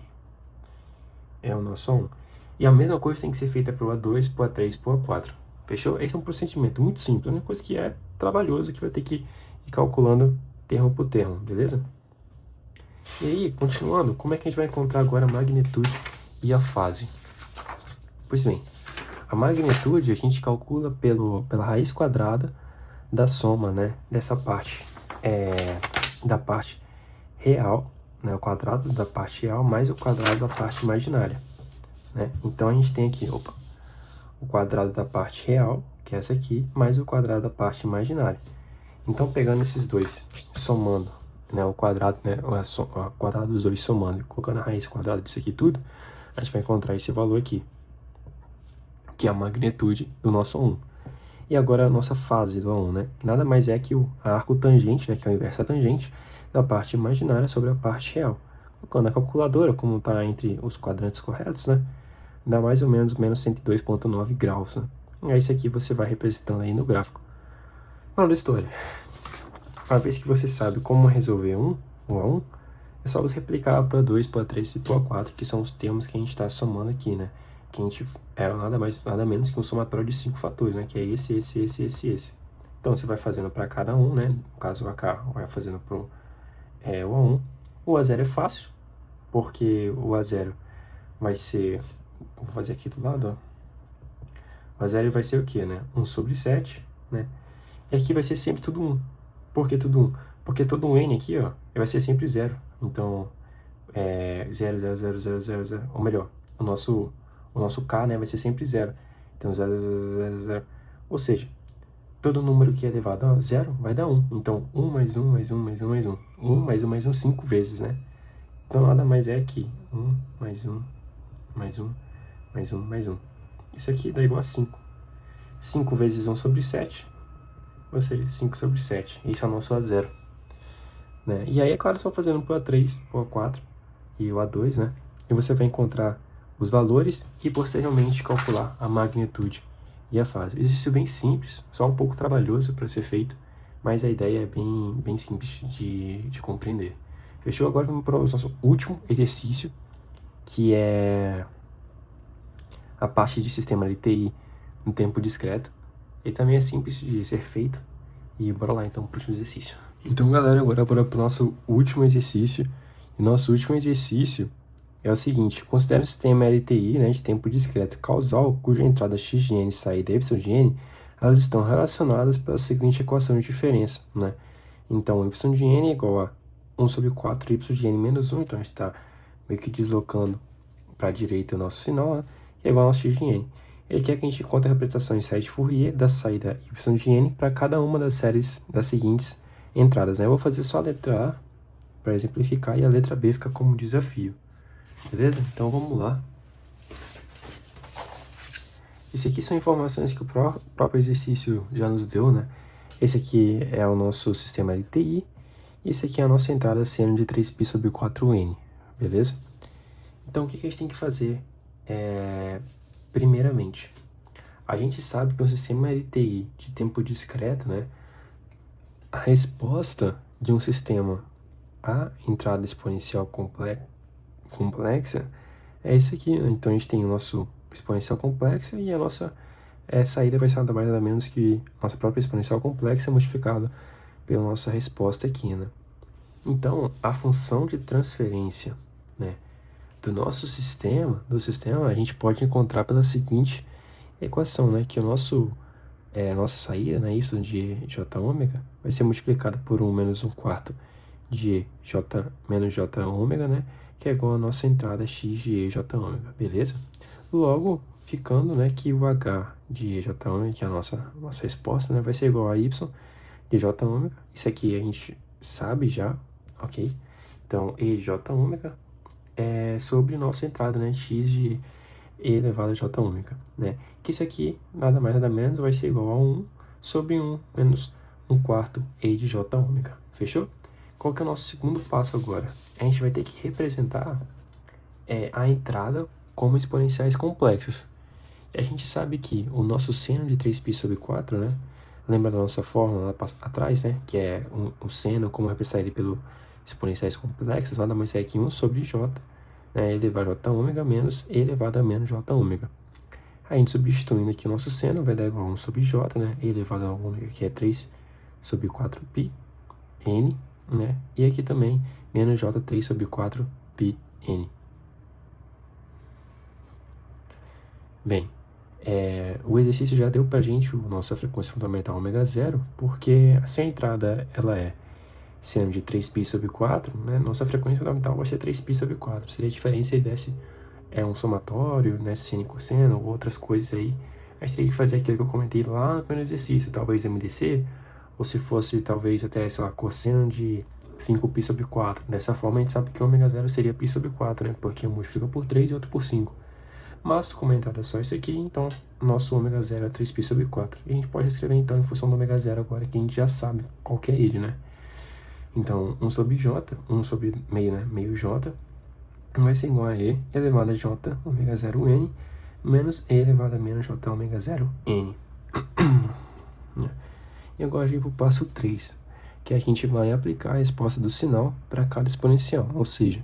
é o nosso A1. E a mesma coisa tem que ser feita para o A2, para o A3, para o A4. Fechou? Esse é um procedimento muito simples. A única coisa que é trabalhoso, que vai ter que ir calculando termo por termo, beleza? E aí, continuando, como é que a gente vai encontrar agora a magnitude e a fase? Pois bem, a magnitude a gente calcula pela raiz quadrada da soma, né, dessa parte, da parte real, né, o quadrado da parte real mais o quadrado da parte imaginária, né? Então, a gente tem aqui, o quadrado da parte real, que é essa aqui, mais o quadrado da parte imaginária. Então, pegando esses dois, somando, né, o quadrado, né, o quadrado dos dois somando e colocando a raiz quadrada disso aqui tudo, a gente vai encontrar esse valor aqui, que é a magnitude do nosso 1. E agora a nossa fase do A1, né? Nada mais é que o arco tangente, né, que é o inverso da tangente, da parte imaginária sobre a parte real. Colocando a calculadora, como está entre os quadrantes corretos, né, dá mais ou menos menos 102,9 graus, né? E aí isso aqui você vai representando aí no gráfico. Moral da história: uma vez que você sabe como resolver o A1, é só você replicar para o A2, para o A3 e para o A4, que são os termos que a gente está somando aqui, né? Que a gente nada mais, nada menos que um somatório de 5 fatores, né? Que é esse. Então, você vai fazendo para cada um, né? No caso, o AK vai fazendo para o A1. O A0 é fácil, porque o A0 vai ser... Vou fazer aqui do lado, ó. O A0 vai ser o quê, né? 1 sobre 7, né? E aqui vai ser sempre tudo 1. Por que tudo 1? Porque todo um n aqui, ó, vai ser sempre zero. Então, 0, 0, 0, 0, 0, 0. Ou melhor, o nosso k, né, vai ser sempre zero. Então, 0, 0, 0, 0. Ou seja, todo número que é elevado a zero vai dar 1. Então, 1 mais 1 mais 1 mais 1 mais 1. 1 mais 1 mais 1 5 vezes, né? Então, nada mais é que 1 mais 1 mais 1 mais 1 mais 1. Isso aqui dá igual a 5. 5 vezes 1 sobre 7, ou seja, 5 sobre 7. Esse é o nosso A0. Né? E aí, é claro, só fazendo pro A3, pro A4 e o A2, né? E você vai encontrar os valores e, posteriormente, calcular a magnitude e a fase. Exercício bem simples, só um pouco trabalhoso para ser feito, mas a ideia é bem simples de compreender. Fechou? Agora vamos para o nosso último exercício, que é a parte de sistema LTI em tempo discreto. Ele também é simples de ser feito. E bora lá então para o último exercício. Então, galera, agora bora para o nosso último exercício. E nosso último exercício é o seguinte: considere um sistema LTI, né, de tempo discreto causal, cuja entrada x de n e saída y de n, elas estão relacionadas pela seguinte equação de diferença, né? Então, y de n é igual a 1 sobre 4 y de n menos 1, então a gente está meio que deslocando para a direita o nosso sinal, né? E é igual ao x de n. Ele quer que a gente encontre a representação em série de Fourier da saída y de n para cada uma das séries das seguintes entradas, né? Eu vou fazer só a letra A para exemplificar e a letra B fica como desafio. Beleza? Então vamos lá. Esse aqui são informações que o próprio exercício já nos deu, né? Esse aqui é o nosso sistema LTI. E esse aqui é a nossa entrada seno de 3π sobre 4n. Beleza? Então o que a gente tem que fazer? Primeiramente, a gente sabe que o sistema LTI de tempo discreto, né? A resposta de um sistema à entrada exponencial complexa é esse aqui, né? Então a gente tem o nosso exponencial complexa e a nossa saída vai ser nada mais nada menos que nossa própria exponencial complexa multiplicada pela nossa resposta aqui, né? Então, a função de transferência, né, do nosso sistema, a gente pode encontrar pela seguinte equação, né, que o nossa saída, né, y de j ômega, vai ser multiplicado por 1 menos 1 quarto de j menos j ômega, né, que é igual a nossa entrada x de e j ômega, beleza? Logo, ficando, né, que o h de e j ômega, que é a nossa resposta, né, vai ser igual a y de j ômega. Isso aqui a gente sabe já, ok? Então, e j ômega é sobre nossa entrada, né, x de e elevado a j ômega, né? Que isso aqui, nada mais nada menos, vai ser igual a 1 sobre 1 menos 1 quarto e de j ômega. Fechou? Qual que é o nosso segundo passo agora? A gente vai ter que representar a entrada como exponenciais complexos. E a gente sabe que o nosso seno de 3π sobre 4, né? Lembra da nossa fórmula lá atrás, né? Que é o seno, como representar ele pelo exponenciais complexos, nada mais é que 1 sobre j, né, elevado a j ômega menos e elevado a menos j ômega. A gente substituindo aqui o nosso seno vai dar igual a 1 sobre j, né, e elevado a ômega, que é 3 sobre 4π n, né, e aqui também menos j 3 sobre 4π n. Bem, o exercício já deu pra gente a nossa frequência fundamental ômega 0, porque se a entrada ela é seno de 3π sobre 4, né, nossa frequência fundamental vai ser 3π sobre 4. Seria a diferença se ele desse um somatório, né, seno e cosseno, ou outras coisas aí. A gente teria que fazer aquilo que eu comentei lá no primeiro exercício, talvez MDC, ou se fosse talvez até, sei lá, cosseno de 5π sobre 4. Dessa forma a gente sabe que ômega 0 seria π sobre 4, né, porque um multiplica por 3 e outro por 5. Mas, como a entrada é só isso aqui, então nosso ômega 0 é 3π sobre 4. E a gente pode escrever então em função do ômega 0 agora, que a gente já sabe qual que é ele, né? Então, 1 sobre j, 1 sobre meio, né? Meio j, vai ser igual a e elevado a j ômega 0 n, menos e elevado a menos j ômega 0 n. E agora a gente vai para o passo 3, que a gente vai aplicar a resposta do sinal para cada exponencial. Ou seja,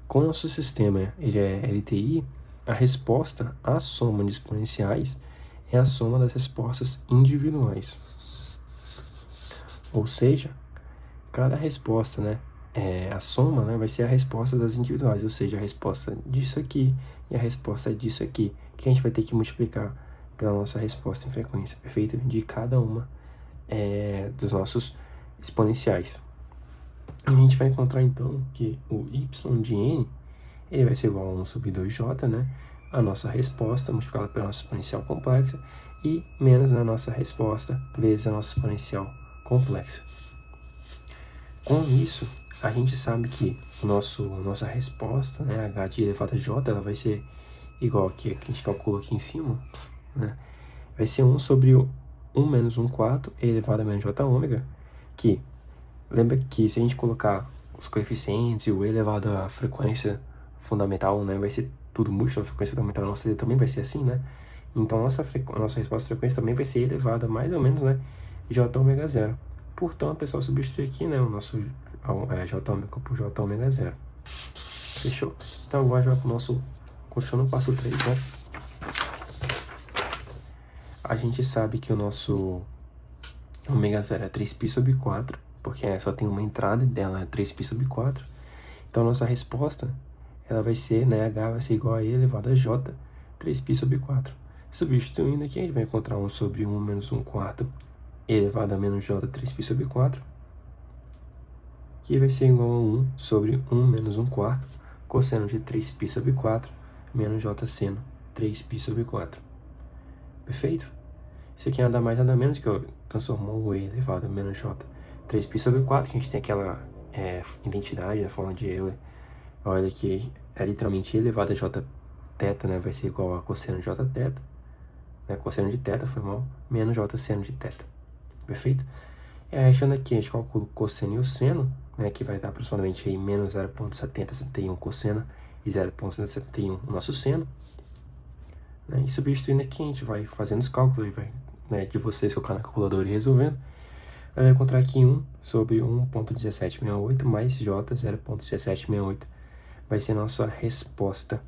com o nosso sistema ele é LTI, a resposta à soma de exponenciais é a soma das respostas individuais. Ou seja, cada resposta, né, a soma, né, vai ser a resposta das individuais, ou seja, a resposta disso aqui e a resposta disso aqui, que a gente vai ter que multiplicar pela nossa resposta em frequência, perfeito? De cada uma dos nossos exponenciais. a gente vai encontrar então que o y de n ele vai ser igual a 1 sobre 2j, né? A nossa resposta multiplicada pela nossa exponencial complexa e menos a nossa resposta vezes a nossa exponencial complexa. Com isso, a gente sabe que nossa resposta, né, h de elevado a j, ela vai ser igual aqui, que a gente calculou aqui em cima, né? Vai ser 1 sobre 1 menos 1 quarto e elevado a menos j ômega, que, lembra que se a gente colocar os coeficientes e o e elevado à frequência fundamental, né, vai ser tudo múltiplo, a frequência fundamental nossa também vai ser assim, né? Então, nossa resposta à frequência também vai ser elevada a mais ou menos, né, j ômega zero. Portanto, pessoal, substitui aqui, né, o nosso j ômega por j ômega zero. Fechou? Então, agora a gente vai para o nosso... Continuando o passo 3, né? A gente sabe que o nosso ômega zero é 3π sobre 4, porque só tem uma entrada e dela é 3π sobre 4. Então, a nossa resposta, ela vai ser, né, h vai ser igual a e elevado a j, 3π sobre 4. Substituindo aqui, a gente vai encontrar 1 sobre 1 menos 1 quarto elevado a menos j, 3π sobre 4, que vai ser igual a 1 sobre 1 menos 1 quarto, cosseno de 3π sobre 4, menos j seno 3π sobre 4. Perfeito? Isso aqui nada mais nada menos que eu transformou o e elevado a menos j 3π sobre 4, que a gente tem aquela identidade, a forma de Euler. Olha aqui, é literalmente e elevado a j θ, né, vai ser igual a cosseno de j θ, né, cosseno de θ foi mal, menos j seno de θ. Perfeito? Achando aqui, a gente calcula o cosseno e o seno, né, que vai dar aproximadamente aí menos 0,7071 cosseno e 0,71 o nosso seno. Né, e substituindo aqui, a gente vai fazendo os cálculos, vai, né, de vocês colocar na calculadora e resolvendo. Vai encontrar aqui 1 sobre 1,1768 mais j 0,1768. Vai ser a nossa resposta,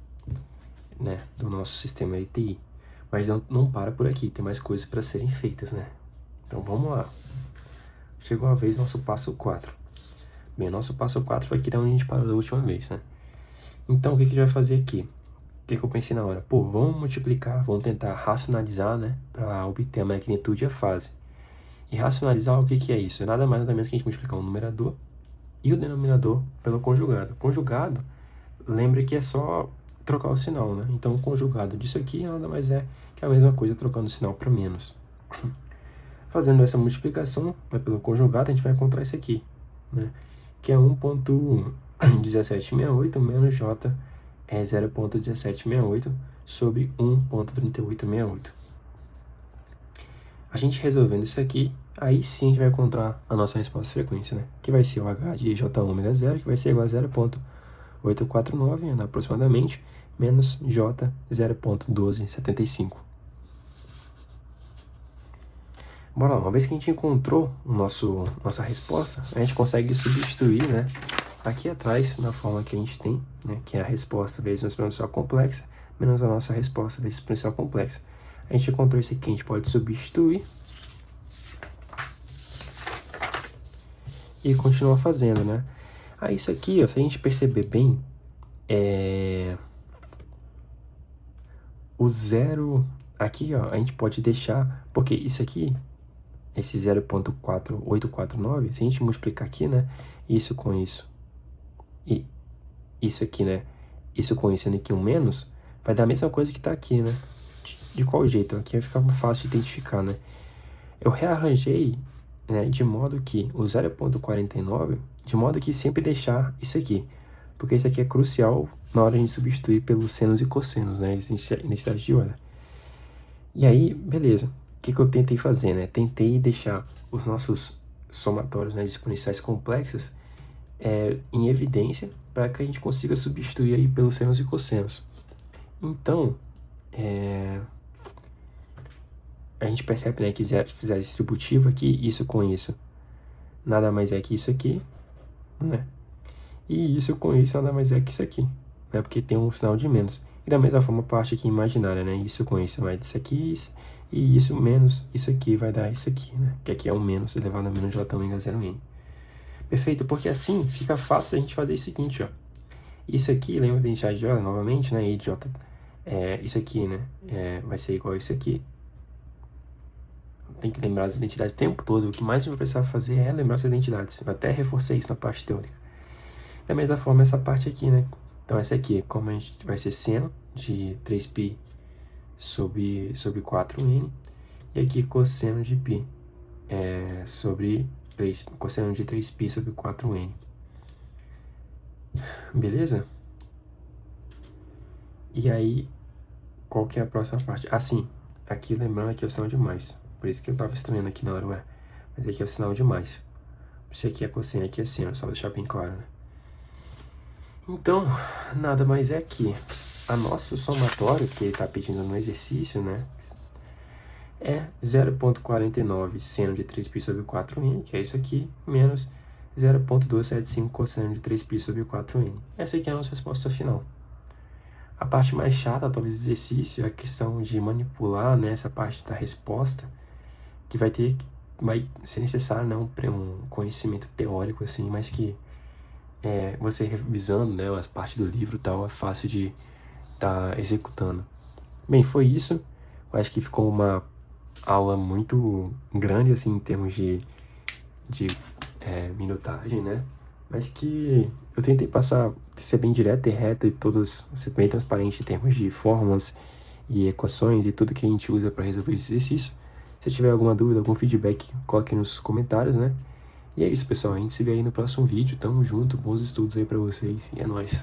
né, do nosso sistema LTI. Mas não para por aqui, tem mais coisas para serem feitas, né? Então vamos lá. Chegou a vez do nosso passo 4. Bem, nosso passo 4 foi aqui da onde a gente parou da última vez, né? Então, o que a gente vai fazer aqui? O que eu pensei na hora? Pô, vamos multiplicar, vamos tentar racionalizar, né? Para obter a magnitude e a fase. E racionalizar, o que é isso? É nada mais nada menos que a gente multiplicar o numerador e o denominador pelo conjugado. Conjugado, lembre que é só trocar o sinal, né? Então, o conjugado disso aqui nada mais é que a mesma coisa trocando o sinal para menos. Fazendo essa multiplicação, né, pelo conjugado, a gente vai encontrar isso aqui, né? Que é 1,1768 menos j é 0,1768 sobre 1,3868. A gente resolvendo isso aqui, aí sim a gente vai encontrar a nossa resposta de frequência, né? Que vai ser o h de j ômega zero, que vai ser igual a 0,849 aproximadamente, menos j 0,1275. Bora lá, uma vez que a gente encontrou nossa resposta, a gente consegue substituir, né, aqui atrás, na forma que a gente tem, né, que é a resposta vezes a exponencial complexa, menos a nossa resposta vezes a exponencial complexa. A gente encontrou isso aqui, a gente pode substituir e continuar fazendo, né? Aí isso aqui, ó, se a gente perceber bem, o zero aqui, ó, a gente pode deixar, porque isso aqui, esse 0,4849, se a gente multiplicar aqui, né, isso com isso, e isso aqui, né, isso com isso, sendo aqui um menos, vai dar a mesma coisa que tá aqui, né? De qual jeito? Aqui vai ficar fácil de identificar, né? Eu rearranjei, né, de modo que o 0,49, de modo que sempre deixar isso aqui, porque isso aqui é crucial na hora de a gente substituir pelos senos e cossenos, né, as identidades de Euler. E aí, beleza. O que eu tentei fazer, né? Tentei deixar os nossos somatórios, né, de exponenciais complexas em evidência para que a gente consiga substituir aí pelos senos e cossenos. Então, a gente percebe, né, que se fizer distributivo aqui, isso com isso, nada mais é que isso aqui, né? E isso com isso nada mais é que isso aqui, né? Porque tem um sinal de menos. E da mesma forma a parte aqui imaginária, né? Isso com isso vai disso aqui, e isso menos isso aqui vai dar isso aqui, né? Que aqui é um menos elevado a menos j ômega 0n. Perfeito? Porque assim fica fácil a gente fazer o seguinte, ó. Isso aqui, lembra da identidade de Euler novamente, né? E de j, isso aqui, né? Vai ser igual a isso aqui. tem que lembrar as identidades o tempo todo. O que mais a gente vai precisar fazer é lembrar as identidades. Eu até reforcei isso na parte teórica. Da mesma forma, essa parte aqui, né? Então, essa aqui, como a gente vai ser seno de 3π sobre 4n. E aqui, cosseno de π sobre 3, cosseno de 3π sobre 4n. Beleza? E aí, qual que é a próxima parte? Assim, aqui lembrando aqui é o sinal de mais. Por isso que eu tava estranhando aqui na hora, ué. Mas aqui é o sinal de mais. Isso aqui é cosseno, aqui é seno, só pra deixar bem claro, né? Então, nada mais é que a nosso somatório, que ele está pedindo no exercício, né, é 0,49 seno de 3π sobre 4n, que é isso aqui, menos 0,275 cosseno de 3π sobre 4n. Essa aqui é a nossa resposta final. A parte mais chata do exercício é a questão de manipular, né, essa parte da resposta, que vai ser necessário, né, um conhecimento teórico, assim, mas que você revisando, né, as partes do livro e tal, é fácil de estar executando. Bem, foi isso. Eu acho que ficou uma aula muito grande, assim, em termos de minutagem, né? Mas que eu tentei ser bem direto e reto e ser bem transparente em termos de fórmulas e equações e tudo que a gente usa para resolver esse exercício. Se tiver alguma dúvida, algum feedback, coloque nos comentários, né? E é isso, pessoal. A gente se vê aí no próximo vídeo. Tamo junto. Bons estudos aí pra vocês. E é nóis.